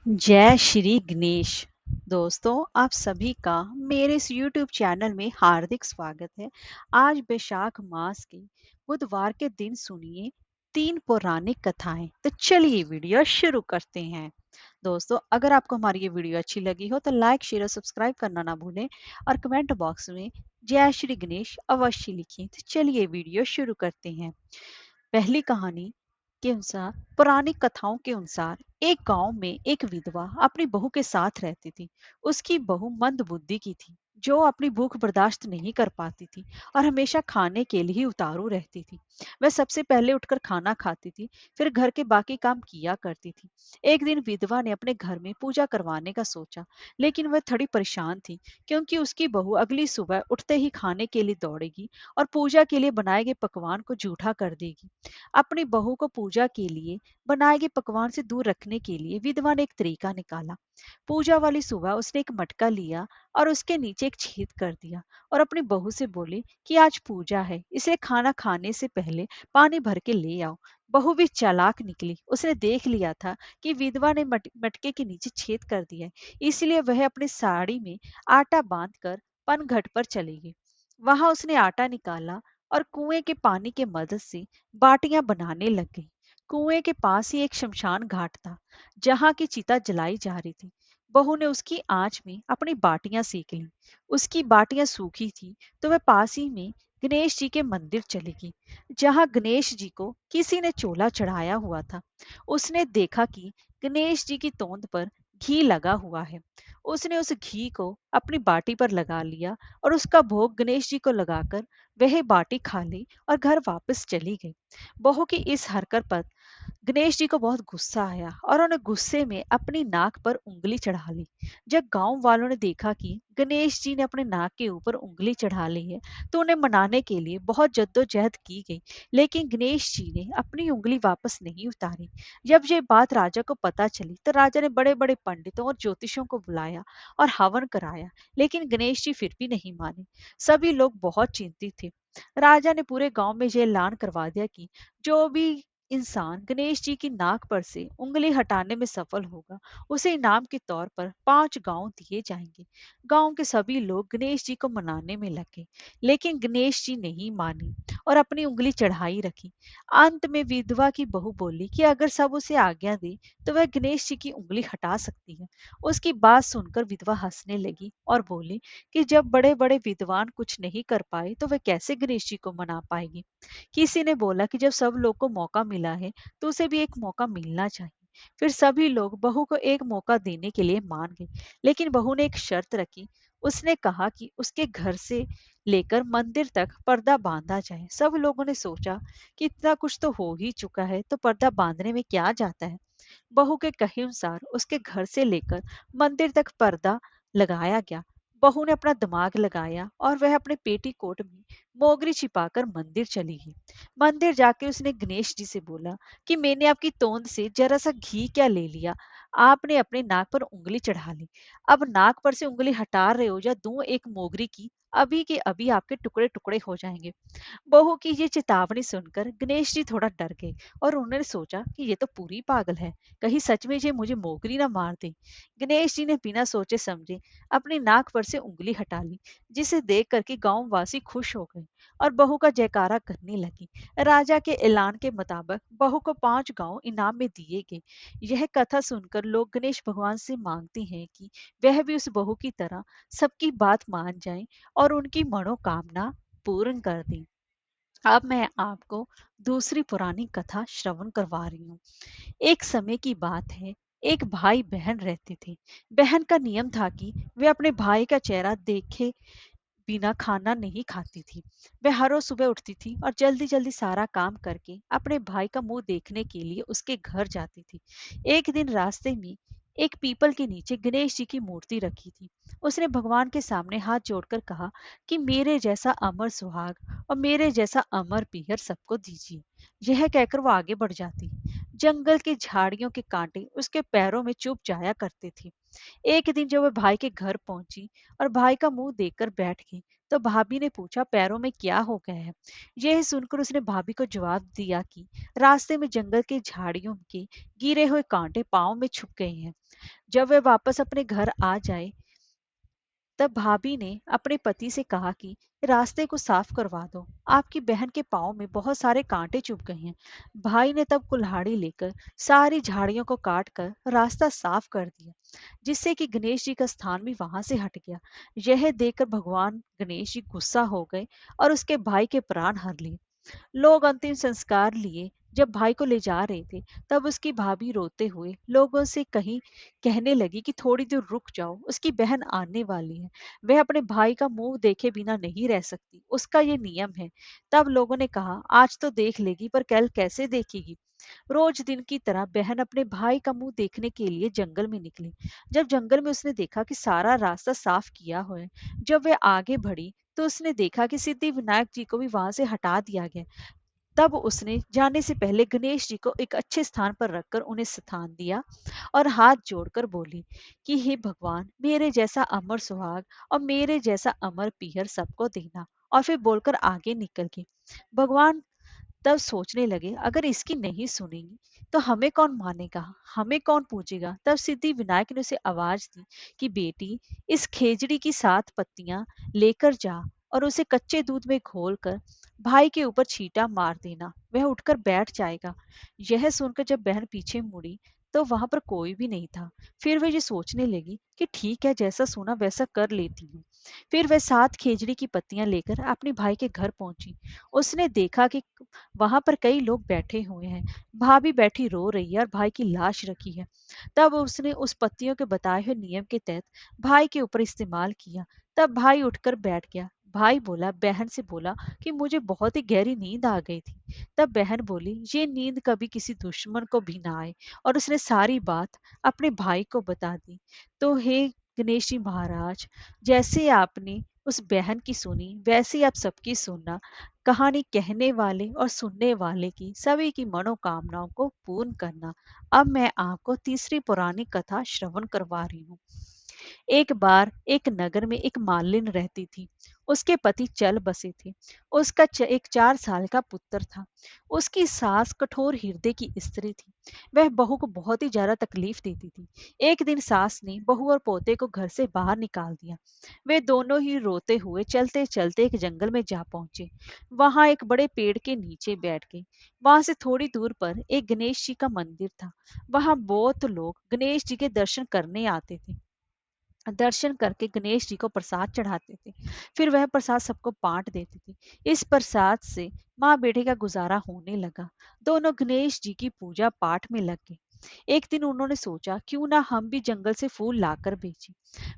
जय श्री गणेश। दोस्तों, आप सभी का मेरे इस YouTube चैनल में हार्दिक स्वागत है। आज वैशाख मास के बुधवार के दिन सुनिए 3 पौराणिक कथाएं। तो चलिए वीडियो शुरू करते हैं। दोस्तों, अगर आपको हमारी ये वीडियो अच्छी लगी हो तो लाइक शेयर और सब्सक्राइब करना ना भूलें और कमेंट बॉक्स में जय श्री गणेश अवश्य लिखें। तो चलिए वीडियो शुरू करते हैं। पहली कहानी के अनुसार, पौराणिक कथाओं के अनुसार, एक गांव में एक विधवा अपनी बहू के साथ रहती थी। उसकी बहू मंद बुद्धि की थी, जो अपनी भूख बर्दाश्त नहीं कर पाती थी और हमेशा खाने के लिए ही उतारू रहती थी। वह सबसे पहले उठकर खाना खाती थी, फिर घर के बाकी काम किया करती थी। एक दिन विधवा ने अपने घर में पूजा करवाने का सोचा, लेकिन वह थोड़ी परेशान थी, क्योंकि उसकी बहू अगली सुबह उठते ही खाने के लिए दौड़ेगी और पूजा के लिए बनाए गए पकवान को जूठा कर देगी। अपनी बहू को पूजा के लिए बनाए गए पकवान से दूर रखने के लिए विधवा ने एक तरीका निकाला। पूजा वाली सुबह उसने एक मटका लिया और उसके नीचे एक छेद कर दिया और अपनी बहू से बोली कि आज पूजा है, इसे खाना खाने से पहले पानी भर के ले आओ। बहू भी चालाक निकली। उसने देख लिया था कि विधवा ने मटके के नीचे छेद कर दिया है, इसलिए वह अपनी साड़ी में आटा बांधकर पनघट पर चली गई। वहां उसने आटा निकाला और कुएं के पानी के मदद से बाटियां बनाने लग गई। कुएं के पास ही एक शमशान घाट था, जहां की चिता जलाई जा रही थी। बहू ने उसकी आंच में अपनी बाटियां सेक ली। उसकी बाटियां सूखी थी तो वह पास ही में गणेश जी के मंदिर चली गई, जहां गणेश जी को किसी ने चोला चढ़ाया हुआ था। उसने देखा कि गणेश जी की तोंद पर घी लगा हुआ है। उसने उस घी को अपनी बाटी पर लगा लिया और उसका भोग गणेश जी को लगाकर वह बाटी खा ली और घर वापस चली गई। बहू की इस हरकत पर गणेश जी को बहुत गुस्सा आया और उन्होंने गुस्से में अपनी नाक पर उंगली चढ़ा ली। जब गांव वालों ने देखा कि गणेश जी ने अपने नाक के ऊपर उंगली चढ़ा ली है, तो उन्हें मनाने के लिए बहुत जद्दोजहद की गई, लेकिन गणेश जी ने अपनी उंगली वापस नहीं उतारी। जब ये बात राजा को पता चली तो राजा ने बड़े बड़े पंडितों और ज्योतिषों को बुलाया और हवन कराया, लेकिन गणेश जी फिर भी नहीं माने। सभी लोग बहुत चिंतित थे। राजा ने पूरे गांव में यह ऐलान करवा दिया कि जो भी इंसान गणेश जी की नाक पर से उंगली हटाने में सफल होगा, उसे इनाम के तौर पर 5 गांव दिए जाएंगे। गांव के सभी लोग गणेश जी को मनाने में लगे, लेकिन गणेश जी नहीं मानी और अपनी उंगली चढ़ाई रखी। अंत में विधवा की बहू बोली कि अगर सब उसे आज्ञा दे तो वह गणेश जी की उंगली हटा सकती है। उसकी बात सुनकर विधवा हंसने लगी और बोली कि जब बड़े बड़े विद्वान कुछ नहीं कर पाए तो वह कैसे गणेश जी को मना पाएगी। किसी ने बोला कि जब सब लोग को मौका मिला है तो उसे भी एक मौका मिलना चाहिए। फिर सभी लोग बहू को एक मौका देने के लिए मान गए, लेकिन बहू ने एक शर्त रखी। उसने कहा कि उसके घर से लेकर मंदिर तक पर्दा बांधा जाए। सब लोगों ने सोचा कि इतना कुछ तो हो ही चुका है, तो पर्दा बांधने में क्या जाता है। बहू के कहे अनुसार उसके घर से लेकर मंदिर तक पर्दा लगाया गया। बहू ने अपना दिमाग लगाया और वह अपने पेटीकोट में मोगरी छिपाकर मंदिर चली गई। मंदिर जाकर उसने गणेश जी से बोला कि मैंने आपकी तोंद से जरा सा घी क्या ले लिया, आपने अपने नाक पर उंगली चढ़ा ली। अब नाक पर से उंगली हटा रहे हो या दूं एक मोगरी की, अभी के अभी आपके टुकड़े टुकड़े हो जाएंगे। बहू की ये चेतावनी सुनकर गणेश जी थोड़ा डर गए और उन्होंने सोचा कि ये तो पूरी पागल है, कहीं सच में ये मुझे मोगरी ना मार दे। गणेश जी ने बिना सोचे समझे अपनी नाक पर से उंगली हटा ली, जिसे देख करके गांव वासी खुश हो गए और बहू का जयकारा करने लगी। राजा के ऐलान के मुताबिक बहू को 5 गांव इनाम में दिए गए। यह कथा सुनकर लोग गणेश भगवान से मांगते हैं कि वह भी उस बहू की तरह सबकी बात मान जाएं और उनकी मनोकामना पूर्ण कर दें। अब मैं आपको दूसरी पुरानी कथा श्रवण करवा रही हूँ। एक समय की बात है, एक भाई बहन रहते थे। बहन का नियम था कि वे अपने भाई का चेहरा देखे बिना खाना नहीं खाती थी। वह हर रोज सुबह उठती थी और जल्दी जल्दी सारा काम करके अपने भाई का मुंह देखने के लिए उसके घर जाती थी। एक दिन रास्ते में एक पीपल के नीचे गणेश जी की मूर्ति रखी थी। उसने भगवान के सामने हाथ जोड़कर कहा कि मेरे जैसा अमर सुहाग और मेरे जैसा अमर पीहर सबको दीजिए। यह कहकर वो आगे बढ़ जाती। जंगल की झाड़ियों के कांटे उसके पैरों में चुभ जाया करते थे। एक दिन जब वह भाई के घर पहुंची और भाई का मुंह देखकर बैठ गई, तो भाभी ने पूछा, पैरों में क्या हो गया है? यह सुनकर उसने भाभी को जवाब दिया कि रास्ते में जंगल के झाड़ियों के गिरे हुए कांटे पाँव में छुप गए हैं। जब वे वापस अपने घर आ जाए, तब भाभी ने अपने पति से कहा कि रास्ते को साफ करवा दो, आपकी बहन के पाँव में बहुत सारे कांटे चुभ गए हैं। भाई ने तब कुल्हाड़ी लेकर सारी झाड़ियों को काट कर रास्ता साफ कर दिया, जिससे कि गणेश जी का स्थान भी वहां से हट गया। यह देखकर भगवान गणेश जी गुस्सा हो गए और उसके भाई के प्राण हर लिए। लोग अंतिम संस्कार लिए जब भाई को ले जा रहे थे, तब उसकी भाभी रोते हुए लोगों से कहीं कहने लगी कि थोड़ी देर रुक जाओ, उसकी बहन आने वाली है। वह अपने भाई का मुंह देखे बिना नहीं रह सकती, उसका ये नियम है। तब लोगों ने कहा, आज तो देख लेगी पर कल कैसे देखेगी? रोज दिन की तरह बहन अपने भाई का मुंह देखने के लिए जंगल में निकली। जब जंगल में उसने देखा कि सारा रास्ता साफ किया हुआ है, जब वह आगे बढ़ी तो उसने देखा कि सिद्धि विनायक जी को भी वहां से हटा दिया गया। तब उसने जाने से पहले गणेश जी को एक अच्छे स्थान पर रखकर उन्हें स्थान दिया और हाथ जोड़कर बोली कि हे भगवान, मेरे जैसा अमर सुहाग और मेरे जैसा अमर पीहर सबको देना। और फिर बोलकर आगे निकल गई। भगवान तब सोचने लगे, अगर इसकी नहीं सुनेंगी तो हमें कौन मानेगा, हमें कौन पूजेगा? तब सिद्धि विनायक ने उसे आवाज दी कि बेटी, इस खेजड़ी की 7 पत्तियां लेकर जा और उसे कच्चे दूध में घोलकर भाई के ऊपर छींटा मार देना, वह उठकर बैठ जाएगा। यह सुनकर जब बहन पीछे मुड़ी तो वहां पर कोई भी नहीं था। फिर वह ये सोचने लगी कि ठीक है, जैसा सुना वैसा कर लेती हूँ। फिर वह 7 खेजड़ी की पत्तियां लेकर अपने भाई के घर पहुंची। उसने देखा कि वहां पर कई लोग बैठे हुए हैं। भाभी बैठी रो रही है और भाई की लाश रखी है। तब उसने उस पत्तियों के बताए हुए नियम के तहत भाई के ऊपर इस्तेमाल किया। तब भाई उठकर बैठ गया। भाई बोला, बहन से बोला कि मुझे बहुत ही गहरी नींद आ गई थी। तब बहन बोली, ये नींद कभी किसी दुश्मन को भी ना आए। और उसने सारी बात अपने भाई को बता दी। तो हे गणेश जी महाराज, जैसे आपने उस बहन की सुनी, वैसे ही आप सबकी सुनना। कहानी कहने वाले और सुनने वाले की सभी की मनोकामनाओं को पूर्ण करना। अब मैं आपको तीसरी पौराणिक कथा श्रवण करवा रही हूँ। एक बार एक नगर में एक मालिन रहती थी। उसके पति चल बसे थे। उसका एक 4 साल का पुत्र था। उसकी सास कठोर हृदय की स्त्री थी। वह बहू को बहुत ही ज्यादा तकलीफ देती थी। एक दिन सास ने बहू और पोते को घर से बाहर निकाल दिया। वे दोनों ही रोते हुए चलते चलते एक जंगल में जा पहुंचे। वहां एक बड़े पेड़ के नीचे बैठ गए। वहां से थोड़ी दूर पर एक गणेश जी का मंदिर था। वहां बहुत लोग गणेश जी के दर्शन करने आते थे। दर्शन करके गणेश जी को प्रसाद चढ़ाते थे। फिर वह प्रसाद सबको बांट देते थे। इस प्रसाद से माँ बेटे का गुजारा होने लगा। दोनों गणेश जी की पूजा पाठ में लग गए। एक दिन उन्होंने सोचा, क्यों ना हम भी जंगल से फूल लाकर बेचें।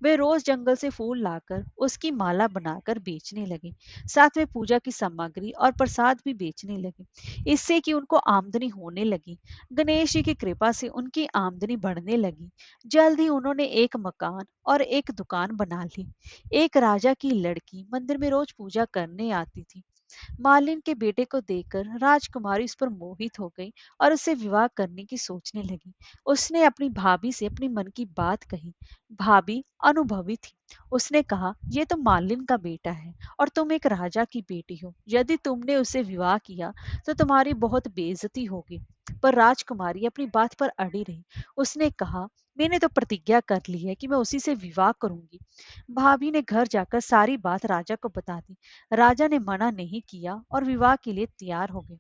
वे रोज जंगल से फूल लाकर उसकी माला बनाकर बेचने लगे। साथ में पूजा की सामग्री और प्रसाद भी बेचने लगे। इससे कि उनको आमदनी होने लगी। गणेश जी की कृपा से उनकी आमदनी बढ़ने लगी। जल्द ही उन्होंने एक मकान और एक दुकान बना ली। एक राजा की लड़की मंदिर में रोज पूजा करने आती थी। मालिन के बेटे को देखकर राजकुमारी उस पर मोहित हो गई और उससे विवाह करने की सोचने लगी। उसने अपनी भाभी से अपनी मन की बात कही। भाभी अनुभवी थी। उसने कहा, ये तो मालिन का बेटा है और तुम एक राजा की बेटी हो। यदि तुमने उसे विवाह किया तो तुम्हारी बहुत बेइज्जती होगी। पर राजकुमारी अपनी बात पर अड़ी रही। उसने कहा, मैंने तो प्रतिज्ञा कर ली है कि मैं उसी से विवाह करूंगी। भाभी ने घर जाकर सारी बात राजा को बता दी। राजा ने मना नहीं किया और विवाह के लिए तैयार हो गए।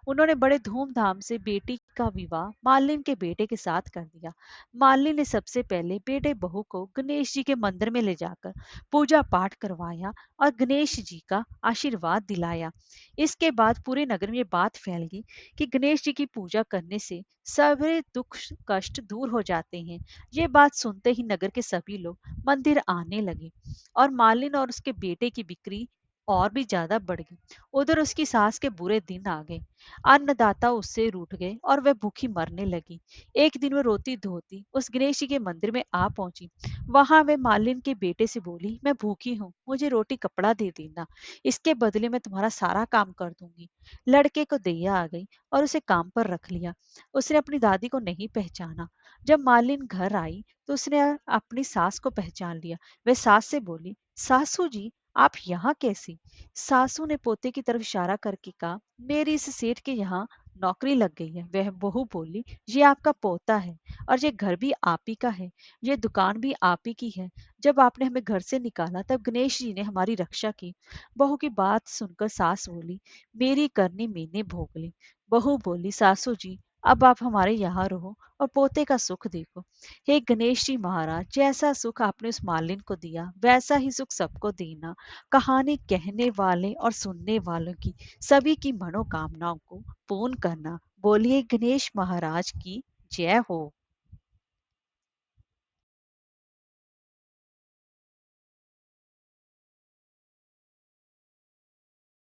उन्होंने बड़े धूमधाम से बेटी का विवाह मालिन के बेटे के साथ कर दिया। मालिन ने सबसे पहले बेटे बहू को गणेश जी के मंदिर में ले जाकर पूजा पाठ करवाया और गणेश जी का आशीर्वाद दिलाया। इसके बाद पूरे नगर में ये बात फैल गई कि गणेश जी की पूजा करने से सभी दुख कष्ट दूर हो जाते हैं। ये बात सुनते ही नगर के सभी लोग मंदिर आने लगे और मालिन और उसके बेटे की बिक्री और भी ज्यादा बढ़ गई। उधर उसकी सास के बुरे दिन आ गए। अन्नदाता उससे रूठ गए और वह भूखी मरने लगी। एक दिन वह रोती धोती उस गणेश जी के मंदिर में आ पहुंची। वहां वह मालिन के बेटे से बोली, मैं भूखी हूँ, मुझे रोटी कपड़ा दे देना, इसके बदले में तुम्हारा सारा काम कर दूंगी। लड़के को दया आ गई और उसे काम पर रख लिया। उसने अपनी दादी को नहीं पहचाना। जब मालिन घर आई तो उसने अपनी सास को पहचान लिया। वह सास से बोली, सासू जी, आप यहाँ कैसी? सासू ने पोते की तरफ इशारा करके कहा, मेरी इस सेठ के यहाँ नौकरी लग गई है। वह बहू बोली, ये आपका पोता है और ये घर भी आप ही का है, ये दुकान भी आप ही की है। जब आपने हमें घर से निकाला तब गणेश जी ने हमारी रक्षा की। बहू की बात सुनकर सास बोली, मेरी करनी मैंने भोग ली। बहू बोली, सासू जी अब आप हमारे यहाँ रहो और पोते का सुख देखो। हे गणेश जी महाराज, जैसा सुख आपने उस मालिन को दिया वैसा ही सुख सबको देना। कहानी कहने वाले और सुनने वालों की सभी की मनोकामनाओं को पूर्ण करना। बोलिए गणेश महाराज की जय हो।